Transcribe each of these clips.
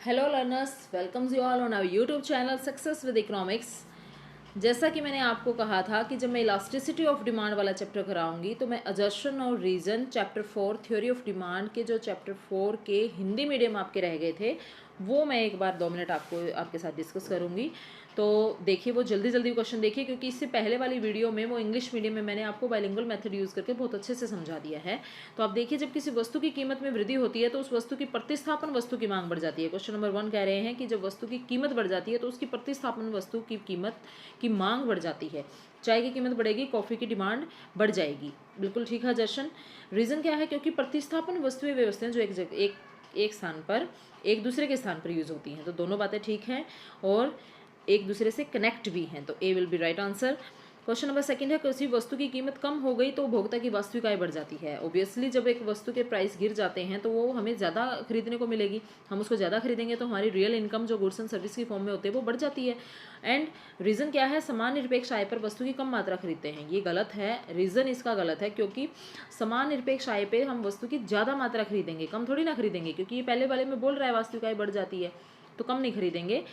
Hello learners, welcomes you all on our YouTube channel success with economics. जैसा कि मैंने आपको कहा था कि जब मैं इलास्टिसिटी ऑफ डिमांड वाला चैप्टर कराऊंगी तो मैं अजर्शन और reason chapter 4 theory of demand के जो चैप्टर 4 के हिंदी मीडियम आपके रह गए थे वो मैं एक बार 2 मिनट आपके साथ डिस्कस करूंगी। तो देखिए वो जल्दी जल्दी क्वेश्चन देखिए, क्योंकि इससे पहले वाली वीडियो में वो इंग्लिश मीडियम में मैंने आपको बाइलिंगुअल मेथड यूज़ करके बहुत अच्छे से समझा दिया है। तो आप देखिए, जब किसी वस्तु की कीमत में वृद्धि होती है तो उस वस्तु की प्रतिस्थापन वस्तु की मांग बढ़ जाती है। क्वेश्चन नंबर 1 कह रहे हैं कि जब वस्तु की कीमत बढ़ जाती है तो उसकी प्रतिस्थापन वस्तु की कीमत की मांग बढ़ जाती है। चाय की कीमत बढ़ेगी, कॉफ़ी की डिमांड बढ़ जाएगी। बिल्कुल ठीक है जशन। रीज़न क्या है? क्योंकि प्रतिस्थापन वस्तुएं व्यवस्थाएं जो एक स्थान पर एक दूसरे के स्थान पर यूज़ होती हैं, तो दोनों बातें ठीक हैं और एक दूसरे से कनेक्ट भी हैं, तो A will be right answer. Question number 2 है, किसी वस्तु की कीमत कम हो गई तो उपभोक्ता की वास्तविक आय बढ़ जाती है। ऑब्वियसली जब एक वस्तु के प्राइस गिर जाते हैं तो वो हमें ज़्यादा खरीदने को मिलेगी, हम उसको ज़्यादा खरीदेंगे तो हमारी रियल इनकम जो गुड्स एंड सर्विस की फॉर्म में होती है वो बढ़ जाती है। एंड रीज़न क्या है? समान निरपेक्ष आय पर वस्तु की कम मात्रा खरीदते हैं। ये गलत है, रीज़न इसका गलत है, क्योंकि समान निरपेक्ष आय पर हम वस्तु की ज़्यादा मात्रा खरीदेंगे, कम थोड़ी ना खरीदेंगे, क्योंकि ये पहले वाले में बोल रहा है वास्तविक आय बढ़ जाती है, तो कम नहीं खरीदेंगे।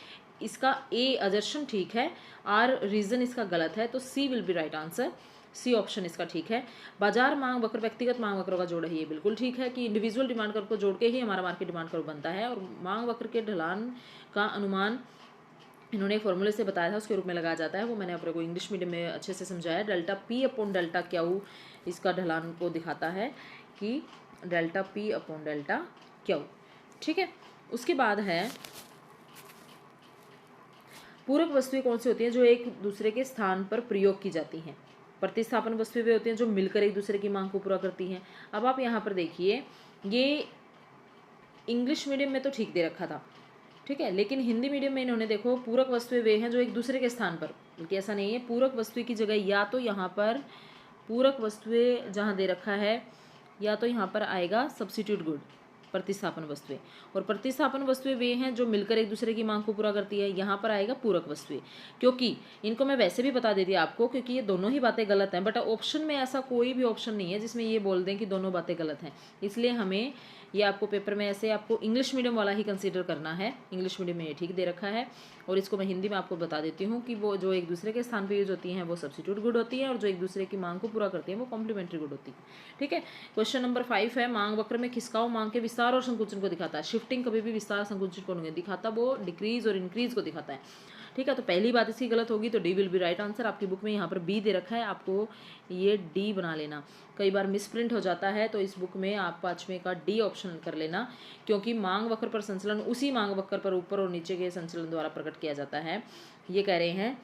इसका ए अजर्शन ठीक है, आर रीज़न इसका गलत है, तो C will be right answer. C option इसका ठीक है। बाजार मांग वक्र व्यक्तिगत मांग वक्रों का जोड़ है, ये बिल्कुल ठीक है कि इंडिविजुअल डिमांड कर्व को जोड़ के ही हमारा मार्केट डिमांड कर्व बनता है। और मांग वक्र के ढलान का अनुमान इन्होंने एक फॉर्मूले से बताया था, उसके रूप में लगाया जाता है, वो मैंने अपने को इंग्लिश मीडियम में अच्छे से समझाया। Delta P upon delta Q इसका ढलान को दिखाता है कि delta P upon delta Q. ठीक है, उसके बाद है पूरक वस्तुएं कौन सी होती हैं जो एक दूसरे के स्थान पर प्रयोग की जाती हैं। प्रतिस्थापन वस्तुएं वे होती हैं जो मिलकर एक दूसरे की मांग को पूरा करती हैं। अब आप यहाँ पर देखिए, ये इंग्लिश मीडियम में तो ठीक दे रखा था, ठीक है, लेकिन हिंदी मीडियम में इन्होंने देखो पूरक वस्तुएं वे हैं जो एक दूसरे के स्थान पर, बल्कि ऐसा नहीं है, पूरक वस्तुएं की जगह या तो यहाँ पर पूरक वस्तुएं जहाँ दे रखा है या तो यहाँ पर आएगा सब्स्टिट्यूट गुड, प्रतिस्थापन वस्तुएं। और प्रतिस्थापन वस्तुएं वे हैं जो मिलकर एक दूसरे की मांग को पूरा करती है, यहाँ पर आएगा पूरक वस्तुएं। क्योंकि इनको मैं वैसे भी बता देती आपको, क्योंकि ये दोनों ही बातें गलत हैं, बट ऑप्शन में ऐसा कोई भी ऑप्शन नहीं है जिसमें ये बोल दें कि दोनों बातें गलत हैं। इसलिए हमें ये आपको पेपर में ऐसे आपको इंग्लिश मीडियम वाला ही कंसीडर करना है। इंग्लिश मीडियम में ये ठीक दे रखा है, और इसको मैं हिंदी में आपको बता देती हूँ कि वो जो एक दूसरे के स्थान पर यूज होती हैं वो सब्स्टिट्यूट गुड होती है, और जो एक दूसरे की मांग को पूरा करती है वो कॉम्प्लीमेंट्री गुड होती है। ठीक है, क्वेश्चन नंबर 5 है, मांग वक्र में खिसकाव मांग के विस्तार और संकुचन को दिखाता है। शिफ्टिंग कभी भी विस्तार संकुचन को नहीं दिखाता, वो डिक्रीज और इंक्रीज को दिखाता है। ठीक है, तो पहली बात इसकी गलत होगी, तो D will be right answer. आपकी बुक में यहाँ पर बी दे रखा है, आपको ये डी बना लेना। कई बार मिसप्रिंट हो जाता है, तो इस बुक में आप 5वें का डी ऑप्शन कर लेना, क्योंकि मांग वक्र पर संचलन उसी मांग वक्र पर ऊपर और नीचे के संचलन द्वारा प्रकट किया जाता है। ये कह रहे हैं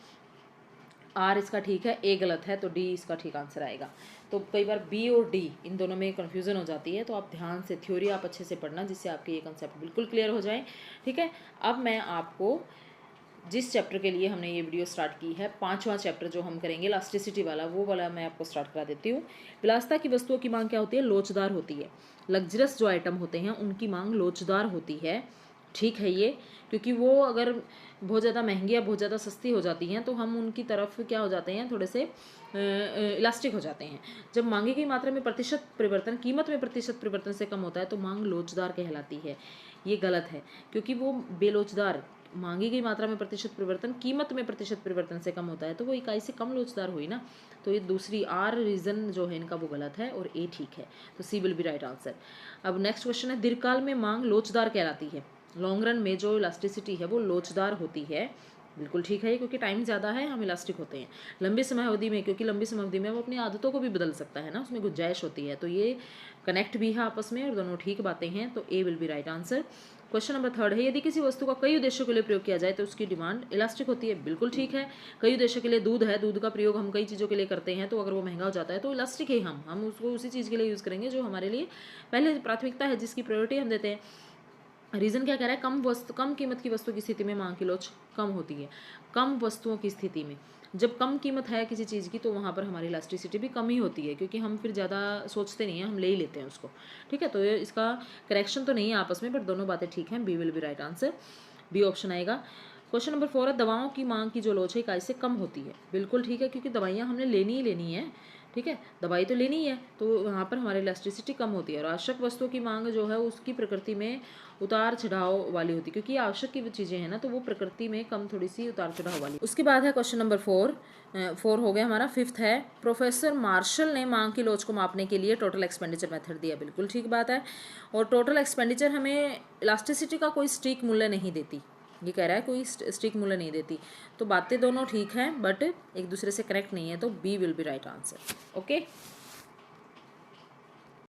आर इसका ठीक है, ए गलत है, तो डी इसका ठीक आंसर आएगा। तो कई बार बी और डी इन दोनों में कन्फ्यूज़न हो जाती है, तो आप ध्यान से थ्योरी आप अच्छे से पढ़ना, जिससे आपके ये कंसेप्ट बिल्कुल क्लियर हो जाए। ठीक है, अब मैं आपको जिस चैप्टर के लिए हमने ये वीडियो स्टार्ट की है, 5वां चैप्टर जो हम करेंगे इलास्टिसिटी वाला, वो वाला मैं आपको स्टार्ट करा देती हूँ। विलासिता की वस्तुओं की मांग क्या होती है? लोचदार होती है। लग्जरस जो आइटम होते हैं उनकी मांग लोचदार होती है। ठीक है ये, क्योंकि वो अगर बहुत ज़्यादा महंगी या बहुत ज़्यादा सस्ती हो जाती हैं तो हम उनकी तरफ क्या हो जाते हैं, थोड़े से इलास्टिक हो जाते हैं। जब मांगी गई मात्रा में प्रतिशत परिवर्तन कीमत में प्रतिशत परिवर्तन से कम होता है तो मांग लोचदार कहलाती है। ये गलत है, क्योंकि वो बेलोचदार, मांगी गई मात्रा में प्रतिशत परिवर्तन कीमत में प्रतिशत परिवर्तन से कम होता है तो वो इकाई से कम लोचदार हुई ना। तो ये दूसरी आर रीज़न जो है इनका वो गलत है, और ए ठीक है, तो C will be right answer. अब नेक्स्ट क्वेश्चन है, दीर्घकाल में मांग लोचदार कहलाती है। लॉन्ग रन में जो इलास्टिसिटी है वो लोचदार होती है। बिल्कुल ठीक है, क्योंकि टाइम ज़्यादा है हम इलास्टिक होते हैं। लंबी समय अवधि में, क्योंकि लंबी समय अवधि में वो अपनी आदतों को भी बदल सकता है ना, उसमें गुंजाइश होती है, तो ये कनेक्ट भी है आपस में और दोनों ठीक बातें हैं, तो A will be right answer. Question number 3 है, यदि किसी वस्तु का कई उद्देश्यों के लिए प्रयोग किया जाए तो उसकी डिमांड इलास्टिक होती है। बिल्कुल ठीक है, कई उद्देश्यों के लिए दूध है, दूध का प्रयोग हम कई चीज़ों के लिए करते हैं, तो अगर वो महंगा हो जाता है तो इलास्टिक है, हम उसको उसी चीज़ के लिए यूज़ करेंगे जो हमारे लिए पहले प्राथमिकता है, जिसकी प्रायोरिटी हम देते हैं। रीज़न क्या कह रहा है? कम कीमत की वस्तु की स्थिति में मांग की लोच कम होती है। कम वस्तुओं की स्थिति में, जब कम कीमत है किसी चीज़ की तो वहाँ पर हमारी इलास्टिसिटी भी कम ही होती है, क्योंकि हम फिर ज़्यादा सोचते नहीं हैं, हम ले ही लेते हैं उसको। ठीक है, तो ये इसका करेक्शन तो नहीं है आपस में, बट दोनों बातें ठीक हैं। B will be right answer, B option आएगा। क्वेश्चन नंबर 4 है, दवाओं की मांग की जो लोच है इकाई से कम होती है। बिल्कुल ठीक है, क्योंकि दवाइयाँ हमने लेनी ही लेनी है। ठीक है, दवाई तो लेनी है, तो यहाँ पर हमारी इलास्टिसिटी कम होती है। और आवश्यक वस्तुओं की मांग जो है उसकी प्रकृति में उतार चढ़ाव वाली होती है, क्योंकि आवश्यक की चीज़ें हैं ना, तो वो प्रकृति में कम थोड़ी सी उतार चढ़ाव वाली। उसके बाद है क्वेश्चन नंबर 4 हो गया हमारा। 5th है, प्रोफेसर मार्शल ने मांग की लोच को मापने के लिए टोटल एक्सपेंडिचर मेथड दिया। बिल्कुल ठीक बात है। और टोटल एक्सपेंडिचर हमें इलास्टिसिटी का कोई स्ट्रिक मूल्य नहीं देती, ये कह रहा है कोई स्ट्रिक मूल्य नहीं देती। तो बातें दोनों ठीक हैं बट एक दूसरे से कनेक्ट नहीं है, तो B will be right answer. Okay.